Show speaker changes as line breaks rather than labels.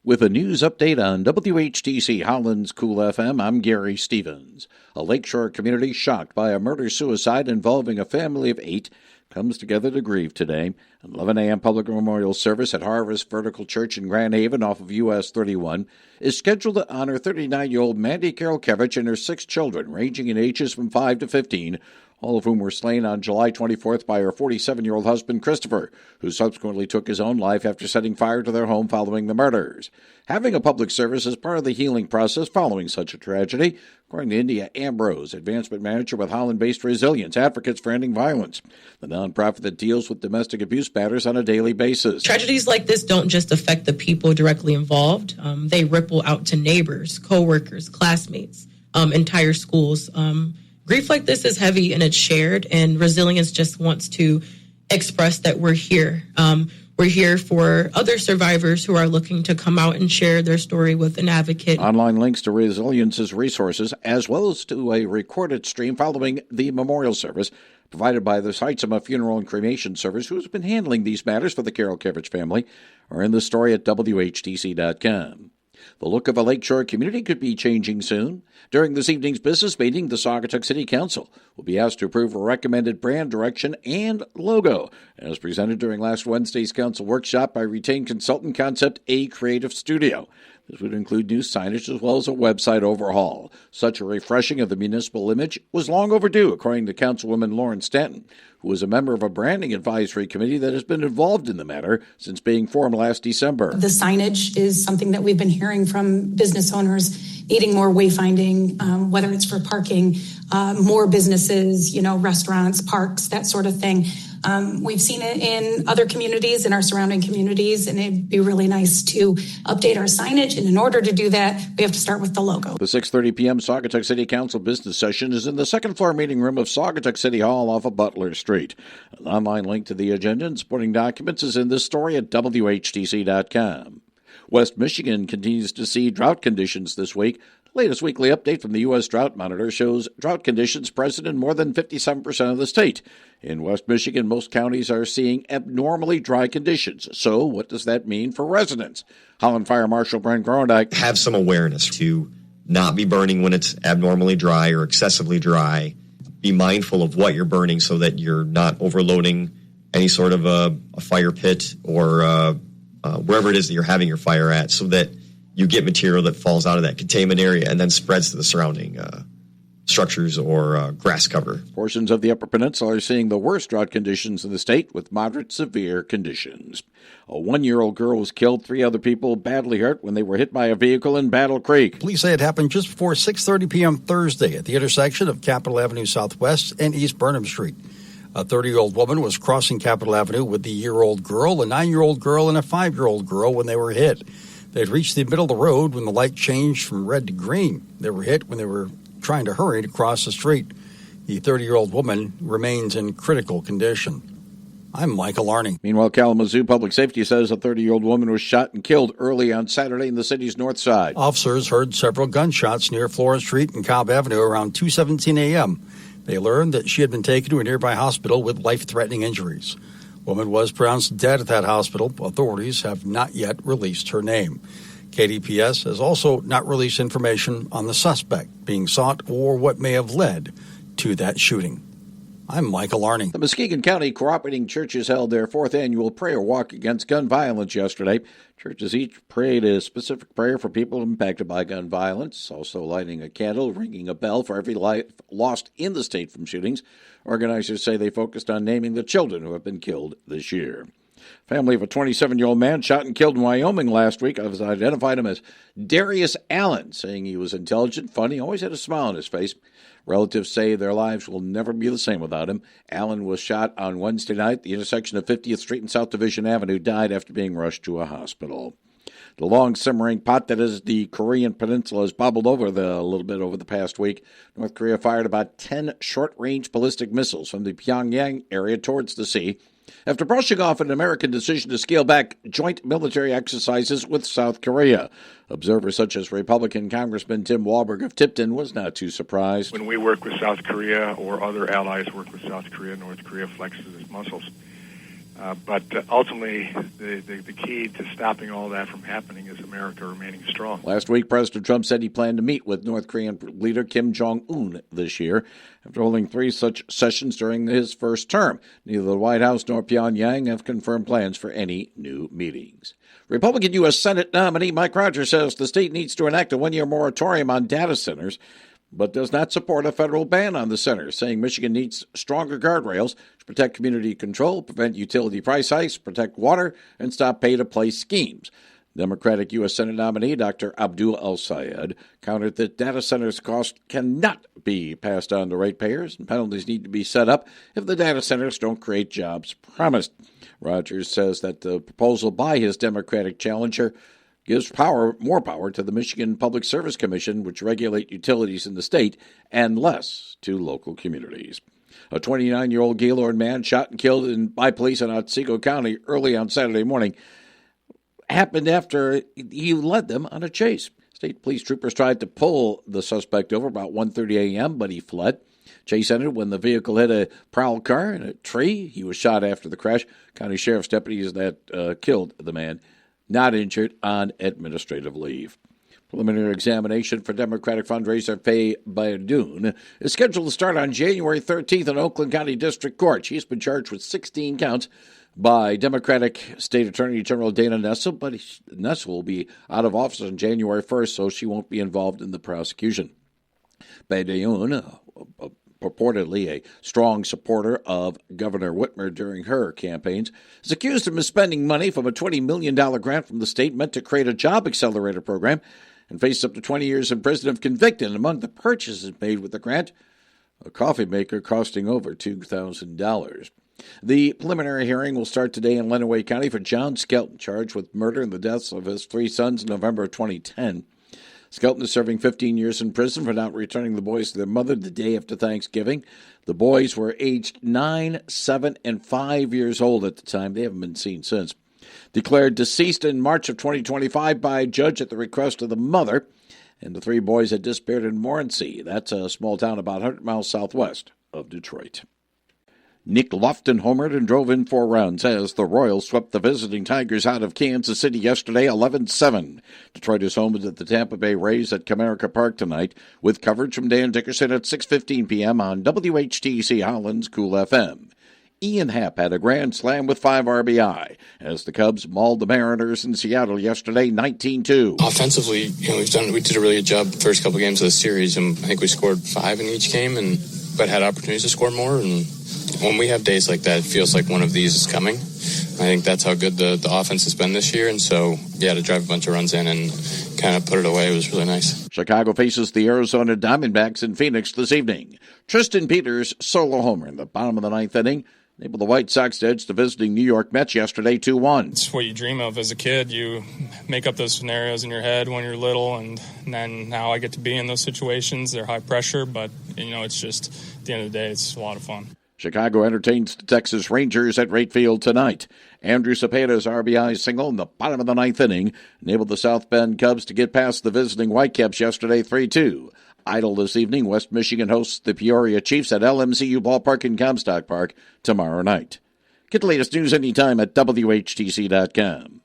With a news update on WHTC Holland's Cool FM, I'm Gary Stevens. A Lakeshore community shocked by a murder-suicide involving a family of 8 comes together to grieve today. An 11 a.m. public memorial service at Harvest Vertical Church in Grand Haven off of US 31 is scheduled to honor 39-year-old Mandy Karolkiewicz and her 6 children, ranging in ages from 5 to 15, all of whom were slain on July 24th by her 47-year-old husband, Christopher, who subsequently took his own life after setting fire to their home following the murders. Having a public service is part of the healing process following such a tragedy, according to India Ambrose, advancement manager with Holland-based Resilience, Advocates for Ending Violence, the nonprofit that deals with domestic abuse matters on a daily basis.
Tragedies like this don't just affect the people directly involved. They ripple out to neighbors, coworkers, classmates, entire schools. Grief like this is heavy and it's shared, and Resilience just wants to express that we're here. We're here for other survivors who are looking to come out and share their story with an advocate.
Online links to Resilience's resources, as well as to a recorded stream following the memorial service, provided by the Seitzema Funeral and Cremation Service, who has been handling these matters for the Karolkiewicz family, are in the story at WHTC.com. The look of a Lakeshore community could be changing soon. During this evening's business meeting, the Saugatuck City Council will be asked to approve a recommended brand direction and logo, as presented during last Wednesday's council workshop by retained consultant Concept A Creative Studio. This would include new signage as well as a website overhaul. Such a refreshing of the municipal image was long overdue, according to Councilwoman Lauren Stanton, who is a member of a branding advisory committee that has been involved in the matter since being formed last December.
The signage is something that we've been hearing from business owners needing more wayfinding, whether it's for parking, more businesses, restaurants, parks, that sort of thing. We've seen it in other communities, in our surrounding communities, and it'd be really nice to update our signage. And in order to do that, we have to start with the logo.
The 6:30 p.m. Saugatuck City Council business session is in the second floor meeting room of Saugatuck City Hall off of Butler Street. An online link to the agenda and supporting documents is in this story at WHTC.com. West Michigan continues to see drought conditions this week. The latest weekly update from the U.S. Drought Monitor shows drought conditions present in more than 57% of the state. In West Michigan, most counties are seeing abnormally dry conditions. So what does that mean for residents? Holland Fire Marshal Brent Grondyke.
Have some awareness to not be burning when it's abnormally dry or excessively dry. Be mindful of what you're burning so that you're not overloading any sort of a fire pit or wherever it is that you're having your fire at, so that you get material that falls out of that containment area and then spreads to the surrounding structures or grass cover.
Portions of the Upper Peninsula are seeing the worst drought conditions in the state with moderate severe conditions. A 1-year-old girl was killed, 3 other people badly hurt when they were hit by a vehicle in Battle Creek.
Police say it happened just before 6:30 p.m. Thursday at the intersection of Capitol Avenue Southwest and East Burnham Street. A 30-year-old woman was crossing Capitol Avenue with the year-old girl, a 9-year-old girl, and a 5-year-old girl when they were hit. They'd reached the middle of the road when the light changed from red to green. They were hit when they were trying to hurry to cross the street. The 30-year-old woman remains in critical condition. I'm Michael Arning.
Meanwhile, Kalamazoo Public Safety says a 30-year-old woman was shot and killed early on Saturday in the city's north side.
Officers heard several gunshots near Florence Street and Cobb Avenue around 2:17 a.m. They learned that she had been taken to a nearby hospital with life-threatening injuries. Woman was pronounced dead at that hospital. Authorities have not yet released her name. KDPS has also not released information on the suspect being sought or what may have led to that shooting. I'm Michael Arning.
The Muskegon County Cooperating Churches held their 4th annual prayer walk against gun violence yesterday. Churches each prayed a specific prayer for people impacted by gun violence, also lighting a candle, ringing a bell for every life lost in the state from shootings. Organizers say they focused on naming the children who have been killed this year. Family of a 27-year-old man shot and killed in Wyoming last week has identified him as Darius Allen, saying he was intelligent, funny, always had a smile on his face. Relatives say their lives will never be the same without him. Allen was shot on Wednesday night at the intersection of 50th Street and South Division Avenue, died after being rushed to a hospital. The long simmering pot that is the Korean peninsula has bubbled over a little bit over the past week. North Korea fired about 10 short-range ballistic missiles from the Pyongyang area towards the sea after brushing off an American decision to scale back joint military exercises with South Korea. Observers such as Republican Congressman Tim Walberg of Tipton was not too surprised.
When we work with South Korea or other allies work with South Korea, North Korea flexes its muscles. But ultimately, the key to stopping all that from happening is America remaining strong.
Last week, President Trump said he planned to meet with North Korean leader Kim Jong-un this year after holding 3 such sessions during his first term. Neither the White House nor Pyongyang have confirmed plans for any new meetings. Republican U.S. Senate nominee Mike Rogers says the state needs to enact a 1-year moratorium on data centers, but does not support a federal ban on the centers, saying Michigan needs stronger guardrails to protect community control, prevent utility price hikes, protect water, and stop pay-to-play schemes. Democratic U.S. Senate nominee Dr. Abdul El-Sayed countered that data centers' costs cannot be passed on to ratepayers, and penalties need to be set up if the data centers don't create jobs promised. Rogers says that the proposal by his Democratic challenger gives more power to the Michigan Public Service Commission, which regulate utilities in the state, and less to local communities. A 29-year-old Gaylord man shot and killed by police in Otsego County early on Saturday morning happened after he led them on a chase. State police troopers tried to pull the suspect over about 1:30 a.m., but he fled. Chase ended when the vehicle hit a prowl car and a tree. He was shot after the crash. County Sheriff's deputies that killed the man, not injured, on administrative leave. Preliminary examination for Democratic fundraiser Faye Baidoon is scheduled to start on January 13th in Oakland County District Court. She's been charged with 16 counts by Democratic State Attorney General Dana Nessel, but Nessel will be out of office on January 1st, so she won't be involved in the prosecution. Baidoon, purportedly a strong supporter of Governor Whitmer during her campaigns, is accused of misspending money from a $20 million grant from the state meant to create a job accelerator program and faces up to 20 years in prison if convicted. Among the purchases made with the grant, a coffee maker costing over $2,000. The preliminary hearing will start today in Lenawee County for John Skelton, charged with murder and the deaths of his 3 sons in November of 2010. Skelton is serving 15 years in prison for not returning the boys to their mother the day after Thanksgiving. The boys were aged 9, 7, and 5 years old at the time. They haven't been seen since. Declared deceased in March of 2025 by a judge at the request of the mother, and the 3 boys had disappeared in Morency. That's a small town about 100 miles southwest of Detroit. Nick Lofton homered and drove in 4 runs as the Royals swept the visiting Tigers out of Kansas City yesterday 11-7. Detroit is home to the Tampa Bay Rays at Comerica Park tonight, with coverage from Dan Dickerson at 6:15 p.m. on WHTC Holland's Cool FM. Ian Happ had a grand slam with 5 RBI as the Cubs mauled the Mariners in Seattle yesterday 19-2.
Offensively, we did a really good job the first couple games of the series, and I think we scored 5 in each game, but had opportunities to score more. And when we have days like that, it feels like one of these is coming. I think that's how good the offense has been this year, and so to drive a bunch of runs in and kind of put it away was really nice.
Chicago faces the Arizona Diamondbacks in Phoenix this evening. Tristan Peters' solo homer in the bottom of the 9th inning enabled the White Sox to edge the visiting New York Mets yesterday 2-1.
It's what you dream of as a kid. You make up those scenarios in your head when you're little, and then now I get to be in those situations. They're high pressure, but it's just at the end of the day, it's a lot of fun.
Chicago entertains the Texas Rangers at Wright Field tonight. Andrew Cepeda's RBI single in the bottom of the 9th inning enabled the South Bend Cubs to get past the visiting Whitecaps yesterday 3-2. Idle this evening, West Michigan hosts the Peoria Chiefs at LMCU Ballpark in Comstock Park tomorrow night. Get the latest news anytime at WHTC.com.